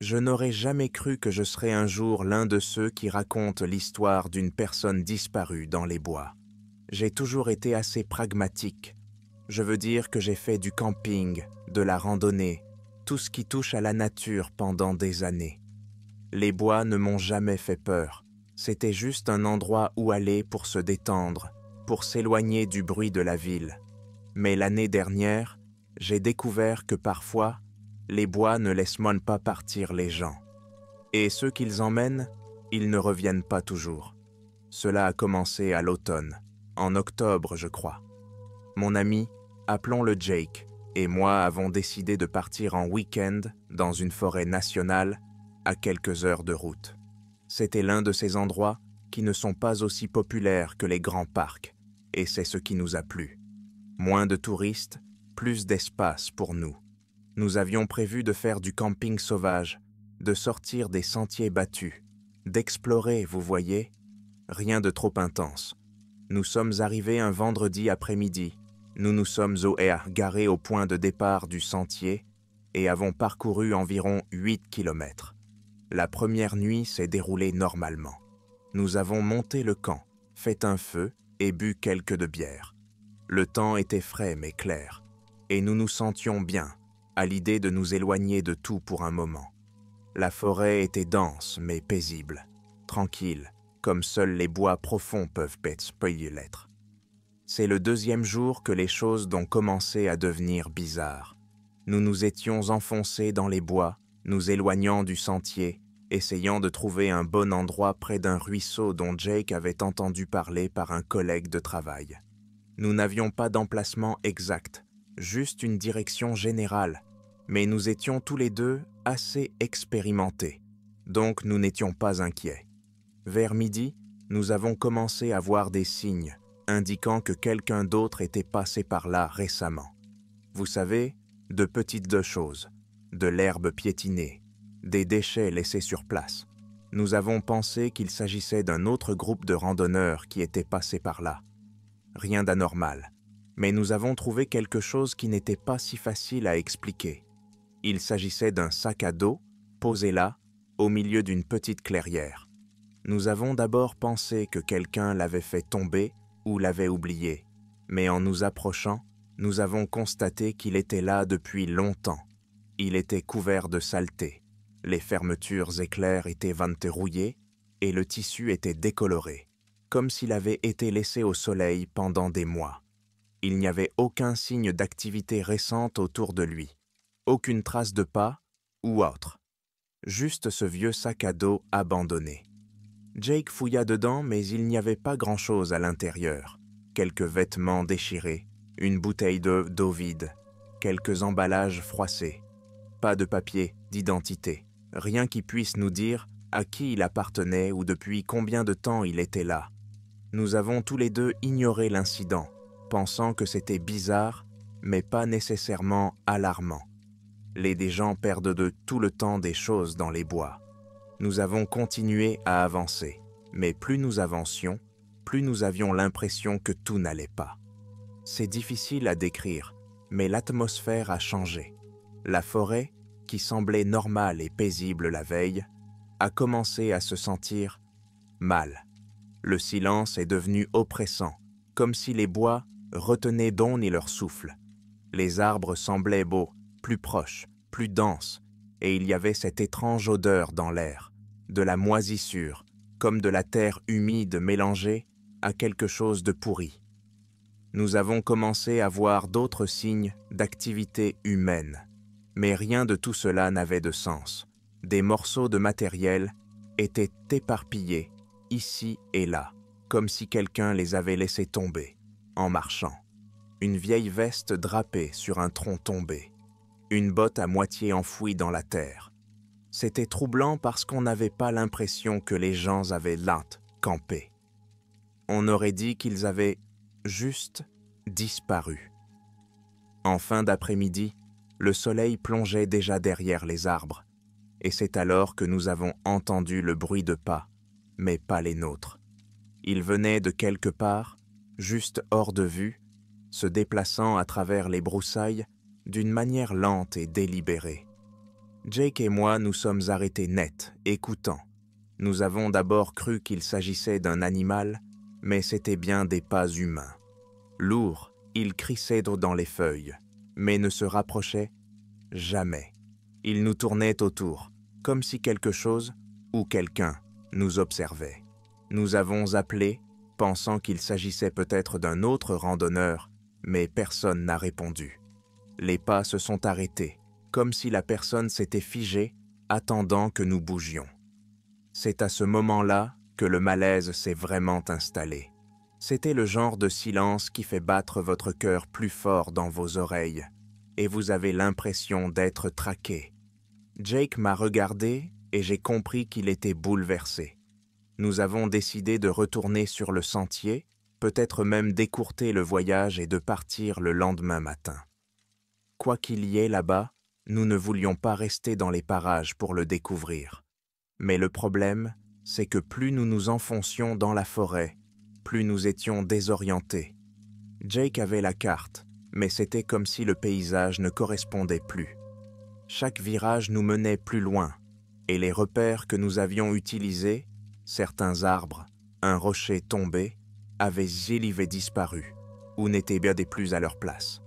Je n'aurais jamais cru que je serais un jour l'un de ceux qui racontent l'histoire d'une personne disparue dans les bois. J'ai toujours été assez pragmatique. Je veux dire que j'ai fait du camping, de la randonnée, tout ce qui touche à la nature pendant des années. Les bois ne m'ont jamais fait peur. C'était juste un endroit où aller pour se détendre, pour s'éloigner du bruit de la ville. Mais l'année dernière, j'ai découvert que parfois, les bois ne laissent même pas partir les gens. Et ceux qu'ils emmènent, ils ne reviennent pas toujours. Cela a commencé à l'automne, en octobre je crois. Mon ami, appelons-le Jake, et moi avons décidé de partir en week-end dans une forêt nationale à quelques heures de route. C'était l'un de ces endroits qui ne sont pas aussi populaires que les grands parcs, et c'est ce qui nous a plu. Moins de touristes, plus d'espace pour nous. Nous avions prévu de faire du camping sauvage, de sortir des sentiers battus, d'explorer, vous voyez, rien de trop intense. Nous sommes arrivés un vendredi après-midi. Nous nous sommes garés au point de départ du sentier et avons parcouru environ 8 kilomètres. La première nuit s'est déroulée normalement. Nous avons monté le camp, fait un feu et bu quelques de bière. Le temps était frais mais clair, et nous nous sentions bien, à l'idée de nous éloigner de tout pour un moment. La forêt était dense mais paisible, tranquille, comme seuls les bois profonds peuvent l'être. C'est le deuxième jour que les choses ont commencé à devenir bizarres. Nous nous étions enfoncés dans les bois, nous éloignant du sentier, essayant de trouver un bon endroit près d'un ruisseau dont Jake avait entendu parler par un collègue de travail. Nous n'avions pas d'emplacement exact, juste une direction générale, mais nous étions tous les deux assez expérimentés, donc nous n'étions pas inquiets. Vers midi, nous avons commencé à voir des signes, indiquant que quelqu'un d'autre était passé par là récemment. Vous savez, de petites choses, de l'herbe piétinée, des déchets laissés sur place. Nous avons pensé qu'il s'agissait d'un autre groupe de randonneurs qui était passé par là. Rien d'anormal, mais nous avons trouvé quelque chose qui n'était pas si facile à expliquer. Il s'agissait d'un sac à dos, posé là, au milieu d'une petite clairière. Nous avons d'abord pensé que quelqu'un l'avait fait tomber ou l'avait oublié, mais en nous approchant, nous avons constaté qu'il était là depuis longtemps. Il était couvert de saleté, les fermetures éclairs étaient rouillées et le tissu était décoloré, comme s'il avait été laissé au soleil pendant des mois. Il n'y avait aucun signe d'activité récente autour de lui, aucune trace de pas ou autre, juste ce vieux sac à dos abandonné. Jake fouilla dedans, mais il n'y avait pas grand-chose à l'intérieur. Quelques vêtements déchirés, une bouteille d'eau vide, quelques emballages froissés. Pas de papier, d'identité, rien qui puisse nous dire à qui il appartenait ou depuis combien de temps il était là. Nous avons tous les deux ignoré l'incident, pensant que c'était bizarre, mais pas nécessairement alarmant. Les gens perdent de tout le temps des choses dans les bois. Nous avons continué à avancer, mais plus nous avancions, plus nous avions l'impression que tout n'allait pas. C'est difficile à décrire, mais l'atmosphère a changé. La forêt, qui semblait normale et paisible la veille, a commencé à se sentir mal. Le silence est devenu oppressant, comme si les bois retenaient leur souffle. Les arbres semblaient beaux, plus proches, plus denses, et il y avait cette étrange odeur dans l'air, de la moisissure, comme de la terre humide mélangée à quelque chose de pourri. Nous avons commencé à voir d'autres signes d'activité humaine, mais rien de tout cela n'avait de sens. Des morceaux de matériel étaient éparpillés ici et là, comme si quelqu'un les avait laissés tomber, en marchant. Une vieille veste drapée sur un tronc tombé, une botte à moitié enfouie dans la terre. C'était troublant parce qu'on n'avait pas l'impression que les gens avaient là campé. On aurait dit qu'ils avaient juste disparu. En fin d'après-midi, le soleil plongeait déjà derrière les arbres, et c'est alors que nous avons entendu le bruit de pas, mais pas les nôtres. Ils venaient de quelque part, juste hors de vue, se déplaçant à travers les broussailles d'une manière lente et délibérée. Jake et moi nous sommes arrêtés net, écoutant. Nous avons d'abord cru qu'il s'agissait d'un animal, mais c'était bien des pas humains. Lourd, il crissait dans les feuilles, mais ne se rapprochait jamais. Il nous tournait autour, comme si quelque chose ou quelqu'un nous observait. Nous avons appelé, pensant qu'il s'agissait peut-être d'un autre randonneur, mais personne n'a répondu. Les pas se sont arrêtés, comme si la personne s'était figée, attendant que nous bougions. C'est à ce moment-là que le malaise s'est vraiment installé. C'était le genre de silence qui fait battre votre cœur plus fort dans vos oreilles, et vous avez l'impression d'être traqué. Jake m'a regardé et j'ai compris qu'il était bouleversé. Nous avons décidé de retourner sur le sentier, peut-être même d'écourter le voyage et de partir le lendemain matin. Quoi qu'il y ait là-bas, nous ne voulions pas rester dans les parages pour le découvrir. Mais le problème, c'est que plus nous nous enfoncions dans la forêt, plus nous étions désorientés. Jake avait la carte, mais c'était comme si le paysage ne correspondait plus. Chaque virage nous menait plus loin, et les repères que nous avions utilisés, certains arbres, un rocher tombé, avaient gélivés disparu, ou n'étaient bien des plus à leur place.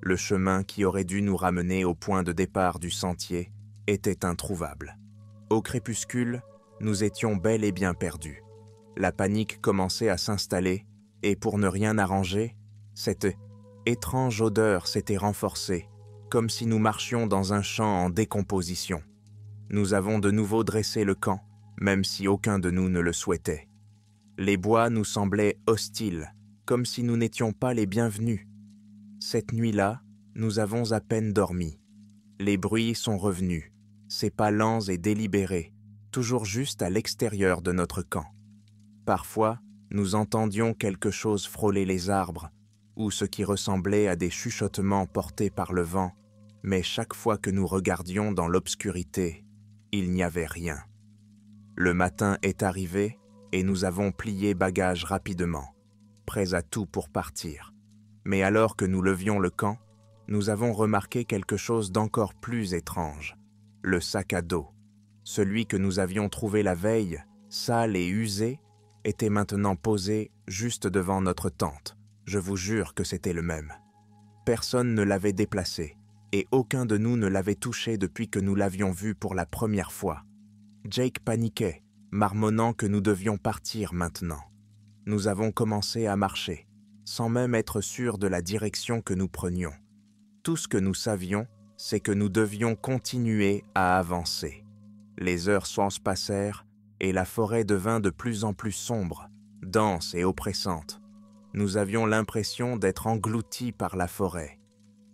Le chemin qui aurait dû nous ramener au point de départ du sentier était introuvable. Au crépuscule, nous étions bel et bien perdus. La panique commençait à s'installer, et pour ne rien arranger, cette étrange odeur s'était renforcée, comme si nous marchions dans un champ en décomposition. Nous avons de nouveau dressé le camp, même si aucun de nous ne le souhaitait. Les bois nous semblaient hostiles, comme si nous n'étions pas les bienvenus. Cette nuit-là, nous avons à peine dormi. Les bruits sont revenus, ces pas lents et délibérés, toujours juste à l'extérieur de notre camp. Parfois, nous entendions quelque chose frôler les arbres, ou ce qui ressemblait à des chuchotements portés par le vent, mais chaque fois que nous regardions dans l'obscurité, il n'y avait rien. Le matin est arrivé et nous avons plié bagages rapidement, prêts à tout pour partir. Mais alors que nous levions le camp, nous avons remarqué quelque chose d'encore plus étrange. Le sac à dos, celui que nous avions trouvé la veille, sale et usé, était maintenant posé juste devant notre tente. Je vous jure que c'était le même. Personne ne l'avait déplacé, et aucun de nous ne l'avait touché depuis que nous l'avions vu pour la première fois. Jake paniquait, marmonnant que nous devions partir maintenant. Nous avons commencé à marcher, sans même être sûrs de la direction que nous prenions. Tout ce que nous savions, c'est que nous devions continuer à avancer. Les heures se passèrent et la forêt devint de plus en plus sombre, dense et oppressante. Nous avions l'impression d'être engloutis par la forêt.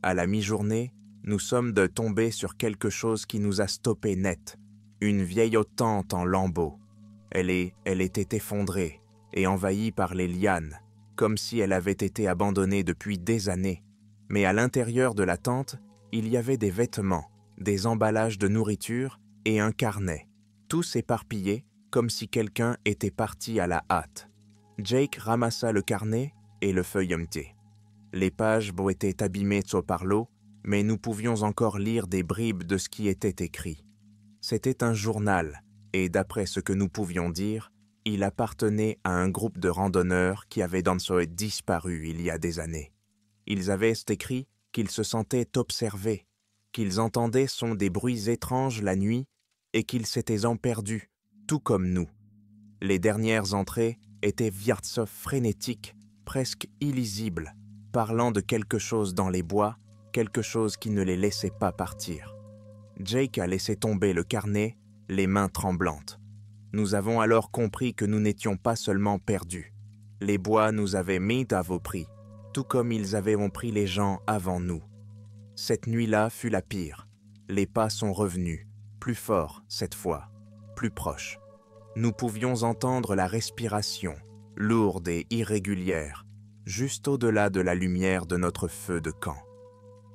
À la mi-journée, nous sommes tombés sur quelque chose qui nous a stoppés net, une vieille tente en lambeaux. Elle était effondrée et envahie par les lianes, comme si elle avait été abandonnée depuis des années. Mais à l'intérieur de la tente, il y avait des vêtements, des emballages de nourriture et un carnet, tous éparpillés comme si quelqu'un était parti à la hâte. Jake ramassa le carnet et le feuilletai. Les pages étaient abîmées par l'eau, mais nous pouvions encore lire des bribes de ce qui était écrit. C'était un journal, et d'après ce que nous pouvions dire, il appartenait à un groupe de randonneurs qui avaient disparu il y a des années. Ils avaient écrit qu'ils se sentaient observés, qu'ils entendaient des bruits étranges la nuit et qu'ils s'étaient perdus, tout comme nous. Les dernières entrées étaient frénétiques, presque illisibles, parlant de quelque chose dans les bois, quelque chose qui ne les laissait pas partir. Jake a laissé tomber le carnet, les mains tremblantes. Nous avons alors compris que nous n'étions pas seulement perdus. Les bois nous avaient mis à vos prix, tout comme ils avaient pris les gens avant nous. Cette nuit-là fut la pire. Les pas sont revenus, plus forts cette fois, plus proches. Nous pouvions entendre la respiration, lourde et irrégulière, juste au-delà de la lumière de notre feu de camp.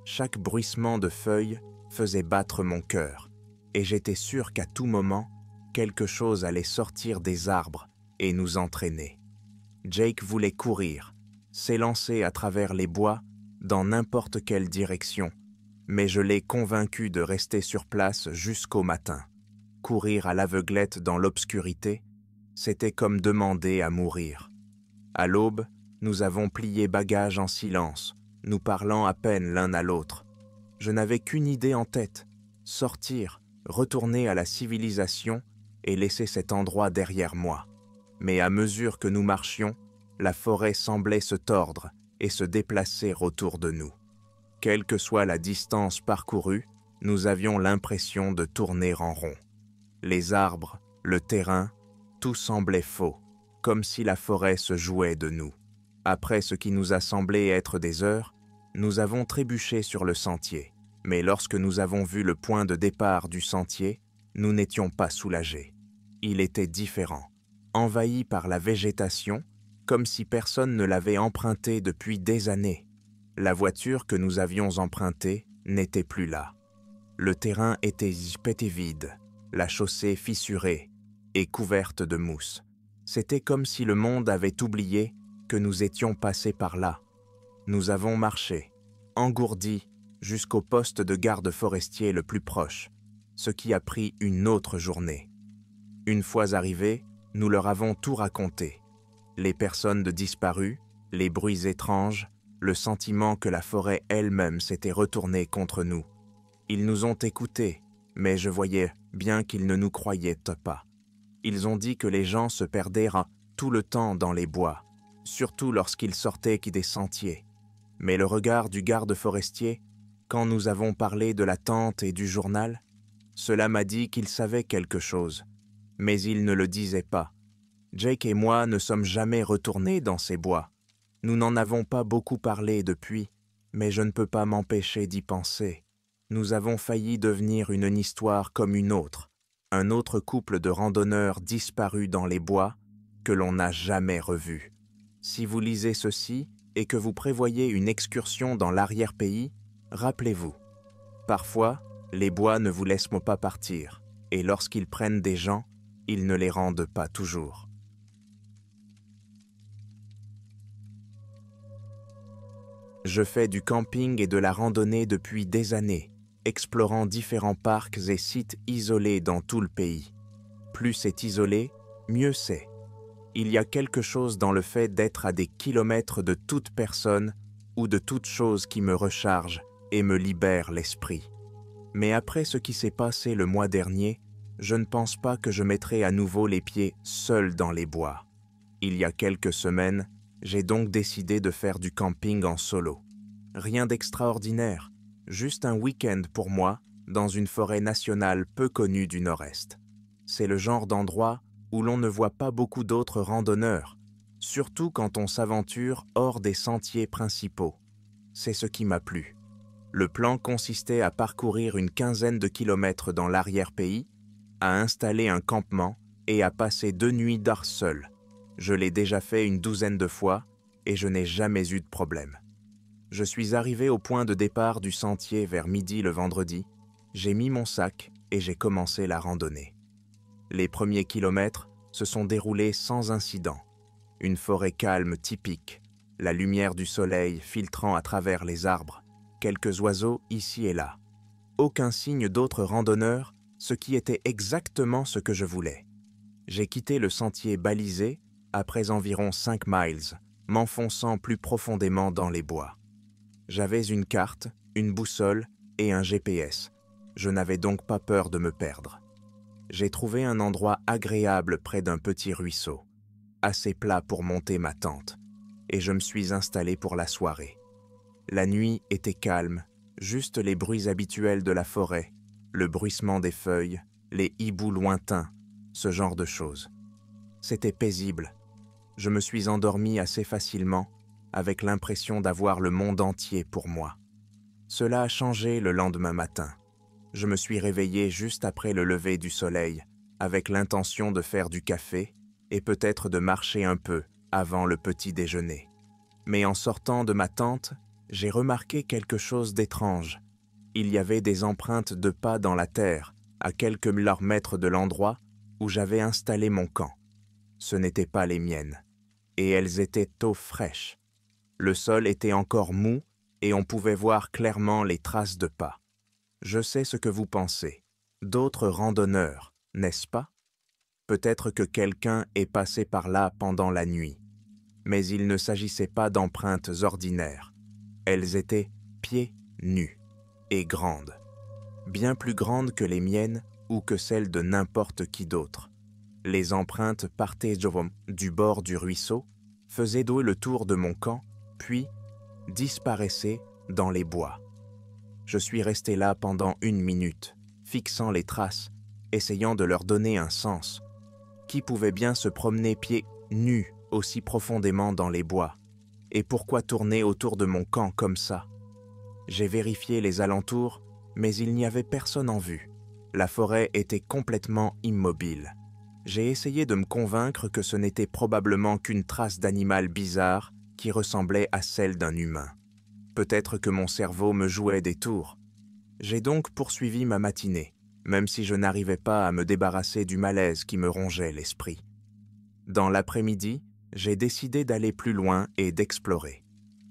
Chaque bruissement de feuilles faisait battre mon cœur, et j'étais sûr qu'à tout moment, quelque chose allait sortir des arbres et nous entraîner. Jake voulait courir, s'élancer à travers les bois dans n'importe quelle direction, mais je l'ai convaincu de rester sur place jusqu'au matin. Courir à l'aveuglette dans l'obscurité, c'était comme demander à mourir. À l'aube, nous avons plié bagages en silence, nous parlant à peine l'un à l'autre. Je n'avais qu'une idée en tête, sortir, retourner à la civilisation et laisser cet endroit derrière moi. Mais à mesure que nous marchions, la forêt semblait se tordre et se déplacer autour de nous. Quelle que soit la distance parcourue, nous avions l'impression de tourner en rond. Les arbres, le terrain, tout semblait faux, comme si la forêt se jouait de nous. Après ce qui nous a semblé être des heures, nous avons trébuché sur le sentier. Mais lorsque nous avons vu le point de départ du sentier, nous n'étions pas soulagés. Il était différent, envahi par la végétation, comme si personne ne l'avait emprunté depuis des années. La voiture que nous avions empruntée n'était plus là. Le terrain était vide, la chaussée fissurée et couverte de mousse. C'était comme si le monde avait oublié que nous étions passés par là. Nous avons marché, engourdis, jusqu'au poste de garde forestier le plus proche, ce qui a pris une autre journée. Une fois arrivés, nous leur avons tout raconté. Les personnes disparues, les bruits étranges, le sentiment que la forêt elle-même s'était retournée contre nous. Ils nous ont écoutés, mais je voyais bien qu'ils ne nous croyaient pas. Ils ont dit que les gens se perdaient tout le temps dans les bois, surtout lorsqu'ils sortaient des sentiers. Mais le regard du garde forestier, quand nous avons parlé de la tente et du journal, cela m'a dit qu'il savait quelque chose, mais il ne le disait pas. Jake et moi ne sommes jamais retournés dans ces bois. Nous n'en avons pas beaucoup parlé depuis, mais je ne peux pas m'empêcher d'y penser. Nous avons failli devenir une histoire comme une autre, un autre couple de randonneurs disparus dans les bois que l'on n'a jamais revus. Si vous lisez ceci et que vous prévoyez une excursion dans l'arrière-pays, rappelez-vous, parfois, les bois ne vous laissent pas partir, et lorsqu'ils prennent des gens, ils ne les rendent pas toujours. Je fais du camping et de la randonnée depuis des années, explorant différents parcs et sites isolés dans tout le pays. Plus c'est isolé, mieux c'est. Il y a quelque chose dans le fait d'être à des kilomètres de toute personne ou de toute chose qui me recharge et me libère l'esprit. Mais après ce qui s'est passé le mois dernier, je ne pense pas que je mettrai à nouveau les pieds seul dans les bois. Il y a quelques semaines, j'ai donc décidé de faire du camping en solo. Rien d'extraordinaire, juste un week-end pour moi dans une forêt nationale peu connue du Nord-Est. C'est le genre d'endroit où l'on ne voit pas beaucoup d'autres randonneurs, surtout quand on s'aventure hors des sentiers principaux. C'est ce qui m'a plu. Le plan consistait à parcourir une quinzaine de kilomètres dans l'arrière-pays, à installer un campement et à passer 2 nuits d'art seul. Je l'ai déjà fait une douzaine de fois et je n'ai jamais eu de problème. Je suis arrivé au point de départ du sentier vers midi le vendredi, j'ai mis mon sac et j'ai commencé la randonnée. Les premiers kilomètres se sont déroulés sans incident. Une forêt calme typique, la lumière du soleil filtrant à travers les arbres, quelques oiseaux ici et là. Aucun signe d'autres randonneurs, ce qui était exactement ce que je voulais. J'ai quitté le sentier balisé après environ 5 miles, m'enfonçant plus profondément dans les bois. J'avais une carte, une boussole et un GPS. Je n'avais donc pas peur de me perdre. J'ai trouvé un endroit agréable près d'un petit ruisseau, assez plat pour monter ma tente, et je me suis installé pour la soirée. La nuit était calme, juste les bruits habituels de la forêt, le bruissement des feuilles, les hiboux lointains, ce genre de choses. C'était paisible. Je me suis endormi assez facilement, avec l'impression d'avoir le monde entier pour moi. Cela a changé le lendemain matin. Je me suis réveillé juste après le lever du soleil, avec l'intention de faire du café et peut-être de marcher un peu avant le petit déjeuner. Mais en sortant de ma tente, j'ai remarqué quelque chose d'étrange. Il y avait des empreintes de pas dans la terre, à quelques mètres de l'endroit où j'avais installé mon camp. Ce n'étaient pas les miennes, et elles étaient fraîches. Le sol était encore mou et on pouvait voir clairement les traces de pas. Je sais ce que vous pensez. D'autres randonneurs, n'est-ce pas? Peut-être que quelqu'un est passé par là pendant la nuit. Mais il ne s'agissait pas d'empreintes ordinaires. Elles étaient pieds nus et grandes. Bien plus grandes que les miennes ou que celles de n'importe qui d'autre. Les empreintes partaient du bord du ruisseau, faisaient le tour de mon camp, puis disparaissaient dans les bois. Je suis resté là pendant 1 minute, fixant les traces, essayant de leur donner un sens. Qui pouvait bien se promener pieds nus aussi profondément dans les bois? Et pourquoi tourner autour de mon camp comme ça? J'ai vérifié les alentours, mais il n'y avait personne en vue. La forêt était complètement immobile. J'ai essayé de me convaincre que ce n'était probablement qu'une trace d'animal bizarre qui ressemblait à celle d'un humain. Peut-être que mon cerveau me jouait des tours. J'ai donc poursuivi ma matinée, même si je n'arrivais pas à me débarrasser du malaise qui me rongeait l'esprit. Dans l'après-midi, j'ai décidé d'aller plus loin et d'explorer.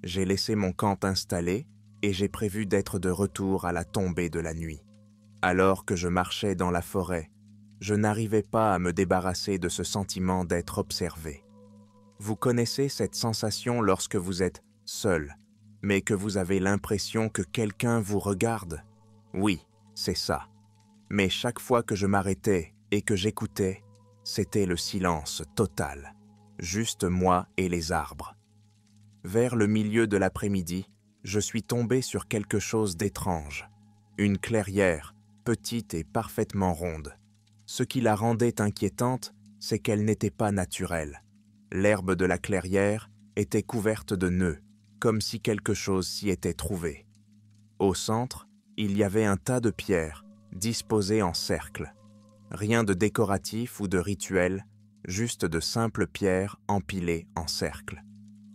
J'ai laissé mon camp installé et j'ai prévu d'être de retour à la tombée de la nuit. Alors que je marchais dans la forêt, je n'arrivais pas à me débarrasser de ce sentiment d'être observé. Vous connaissez cette sensation lorsque vous êtes seul, mais que vous avez l'impression que quelqu'un vous regarde? Oui, c'est ça. Mais chaque fois que je m'arrêtais et que j'écoutais, c'était le silence total, juste moi et les arbres. Vers le milieu de l'après-midi, je suis tombé sur quelque chose d'étrange. Une clairière, petite et parfaitement ronde. Ce qui la rendait inquiétante, c'est qu'elle n'était pas naturelle. L'herbe de la clairière était couverte de nœuds, comme si quelque chose s'y était trouvé. Au centre, il y avait un tas de pierres, disposées en cercle. Rien de décoratif ou de rituel, juste de simples pierres empilées en cercle.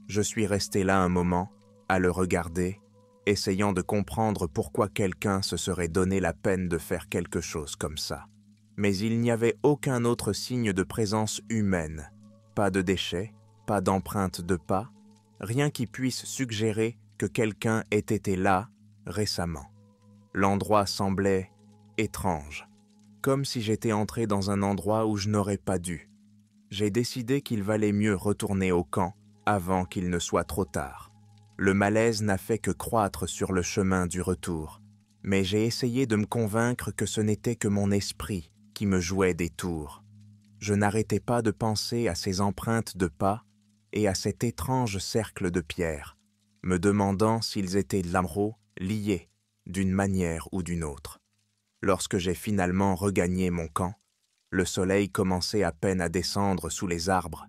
Je suis resté là un moment, à le regarder, essayant de comprendre pourquoi quelqu'un se serait donné la peine de faire quelque chose comme ça. Mais il n'y avait aucun autre signe de présence humaine. Pas de déchets, pas d'empreintes de pas, rien qui puisse suggérer que quelqu'un ait été là récemment. L'endroit semblait étrange, comme si j'étais entré dans un endroit où je n'aurais pas dû. J'ai décidé qu'il valait mieux retourner au camp avant qu'il ne soit trop tard. Le malaise n'a fait que croître sur le chemin du retour, mais j'ai essayé de me convaincre que ce n'était que mon esprit qui me jouait des tours. Je n'arrêtais pas de penser à ces empreintes de pas et à cet étrange cercle de pierres, me demandant s'ils étaient liés d'une manière ou d'une autre. Lorsque j'ai finalement regagné mon camp, le soleil commençait à peine à descendre sous les arbres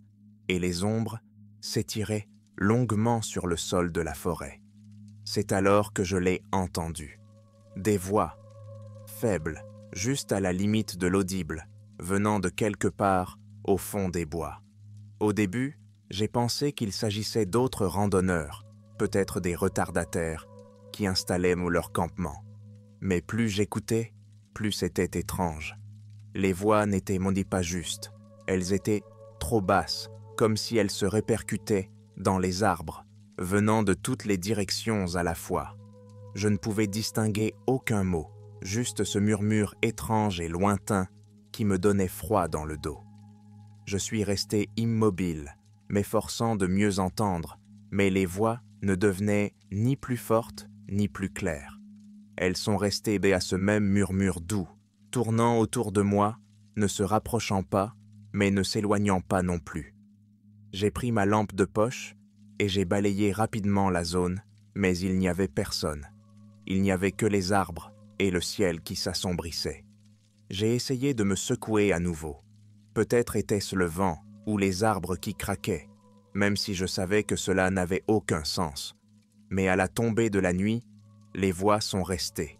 et les ombres s'étiraient longuement sur le sol de la forêt. C'est alors que je l'ai entendu. Des voix, faibles, juste à la limite de l'audible, venant de quelque part au fond des bois. Au début, j'ai pensé qu'il s'agissait d'autres randonneurs, peut-être des retardataires, qui installaient leur campement. Mais plus j'écoutais, plus c'était étrange. Les voix n'étaient pas justes, elles étaient trop basses, comme si elles se répercutaient dans les arbres, venant de toutes les directions à la fois. Je ne pouvais distinguer aucun mot, juste ce murmure étrange et lointain qui me donnait froid dans le dos. Je suis resté immobile, m'efforçant de mieux entendre, mais les voix ne devenaient ni plus fortes ni plus claires. Elles sont restées à ce même murmure doux, tournant autour de moi, ne se rapprochant pas, mais ne s'éloignant pas non plus. J'ai pris ma lampe de poche et j'ai balayé rapidement la zone, mais il n'y avait personne. Il n'y avait que les arbres et le ciel qui s'assombrissaient. J'ai essayé de me secouer à nouveau. Peut-être était-ce le vent ou les arbres qui craquaient, même si je savais que cela n'avait aucun sens. Mais à la tombée de la nuit, les voix sont restées.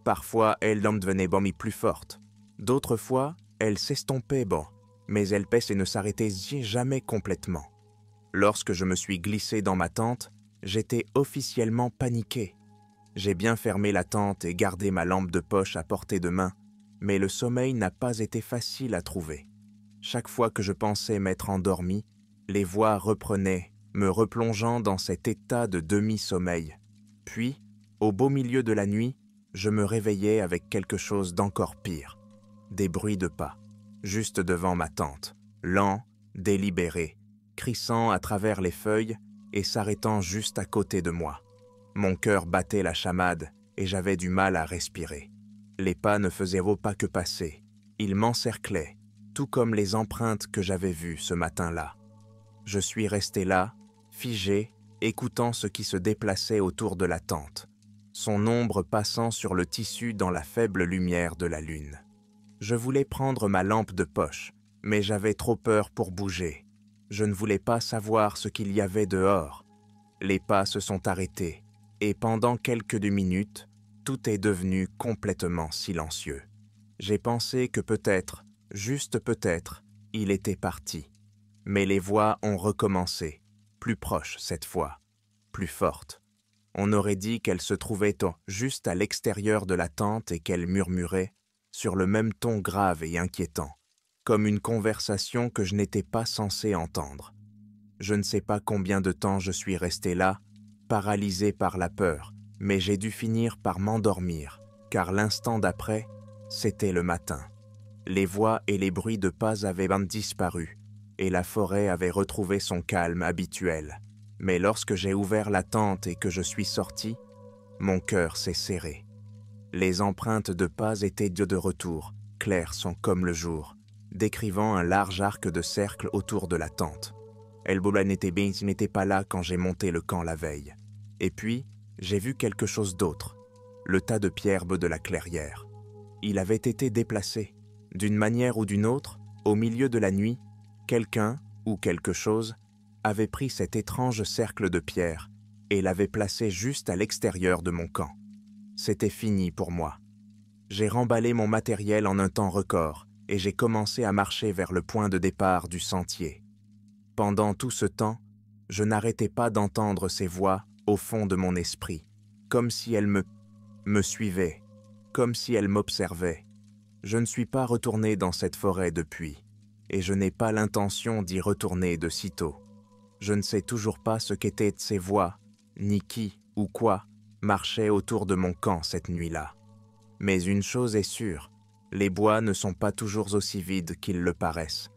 Parfois, elles devenaient plus fortes. D'autres fois, elles s'estompaient mais elles et ne s'arrêtaient jamais complètement. Lorsque je me suis glissé dans ma tente, j'étais officiellement paniqué. J'ai bien fermé la tente et gardé ma lampe de poche à portée de main, mais le sommeil n'a pas été facile à trouver. Chaque fois que je pensais m'être endormi, les voix reprenaient, me replongeant dans cet état de demi-sommeil. Puis, au beau milieu de la nuit, je me réveillai avec quelque chose d'encore pire. Des bruits de pas, juste devant ma tente, lents, délibérés, crissant à travers les feuilles et s'arrêtant juste à côté de moi. Mon cœur battait la chamade et j'avais du mal à respirer. Les pas ne faisaient pas que passer. Ils m'encerclaient, tout comme les empreintes que j'avais vues ce matin-là. Je suis resté là, figé, écoutant ce qui se déplaçait autour de la tente, son ombre passant sur le tissu dans la faible lumière de la lune. Je voulais prendre ma lampe de poche, mais j'avais trop peur pour bouger. Je ne voulais pas savoir ce qu'il y avait dehors. Les pas se sont arrêtés, et pendant quelques minutes, tout est devenu complètement silencieux. J'ai pensé que peut-être, juste peut-être, il était parti. Mais les voix ont recommencé, plus proches cette fois, plus fortes. On aurait dit qu'elles se trouvaient juste à l'extérieur de la tente et qu'elles murmuraient, sur le même ton grave et inquiétant, comme une conversation que je n'étais pas censé entendre. Je ne sais pas combien de temps je suis resté là, paralysé par la peur, mais j'ai dû finir par m'endormir, car l'instant d'après, c'était le matin. Les voix et les bruits de pas avaient disparu, et la forêt avait retrouvé son calme habituel. Mais lorsque j'ai ouvert la tente et que je suis sorti, mon cœur s'est serré. Les empreintes de pas étaient de retour, claires sont comme le jour, décrivant un large arc de cercle autour de la tente. Elbola n'était pas là quand j'ai monté le camp la veille. Et puis, j'ai vu quelque chose d'autre, le tas de pierres de la clairière. Il avait été déplacé. D'une manière ou d'une autre, au milieu de la nuit, quelqu'un ou quelque chose avait pris cet étrange cercle de pierres et l'avait placé juste à l'extérieur de mon camp. C'était fini pour moi. J'ai remballé mon matériel en un temps record et j'ai commencé à marcher vers le point de départ du sentier. Pendant tout ce temps, je n'arrêtais pas d'entendre ces voix au fond de mon esprit, comme si elles me suivaient, comme si elles m'observaient. Je ne suis pas retourné dans cette forêt depuis, et je n'ai pas l'intention d'y retourner de sitôt. Je ne sais toujours pas ce qu'étaient ces voix, ni qui ou quoi marchait autour de mon camp cette nuit-là. Mais une chose est sûre, les bois ne sont pas toujours aussi vides qu'ils le paraissent.